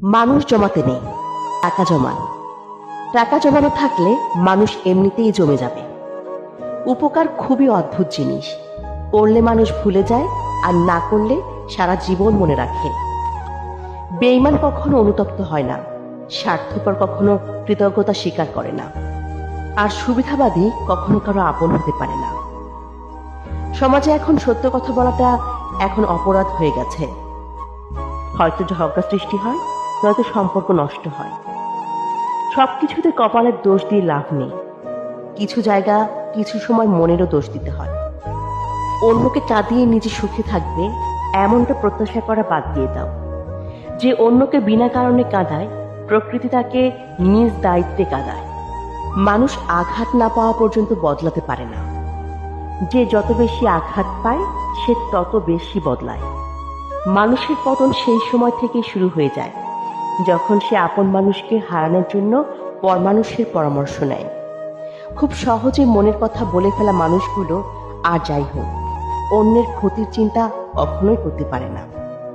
মানুষ জমাতে নেই, টাকা জমান। টাকা জমানো থাকলে মানুষ এমনিতেই জমে যাবে। উপকার খুবই অদ্ভুত জিনিস। করলে মানুষ ভুলে যায়, আর না করলে সারা জীবন মনে রাখে। বেঈমান কখনো অনুতপ্ত হয় না, স্বার্থপর কখনো কৃতজ্ঞতা স্বীকার করে না, আর সুবিধাবাদী কখনো কারো আপন হতে পারে না। সমাজে এখন সত্য কথা বলাটা এখন অপরাধ হয়ে গেছে। হয়তো ঝগড়া সৃষ্টি হয়, নয়তো সম্পর্ক নষ্ট হয়। সবকিছুতে কপালের দোষ দিয়ে লাভ নেই। কিছু জায়গা কিছু সময় মনেরও দোষ দিতে হয়। অন্যকে কাঁদিয়ে নিজে সুখে থাকবে এমনটা প্রত্যাশা করা বাদ দিয়ে দাও। যে অন্যকে বিনা কারণে কাঁদায়, প্রকৃতি তাকে নিজ দায়িত্বে কাঁদায়। মানুষ আঘাত না পাওয়া পর্যন্ত বদলাতে পারে না। যে যত বেশি আঘাত পায় সে তত বেশি বদলায়। মানুষের পতন সেই সময় থেকেই শুরু হয়ে যায়, যখন সে আপন মানুষকে হারানোর জন্য পর মানুষের পরামর্শ নেয়। খুব সহজে মনের কথা বলে ফেলা মানুষগুলো আর যাই হোক, অন্যের ক্ষতির চিন্তা কখনোই করতে পারে না।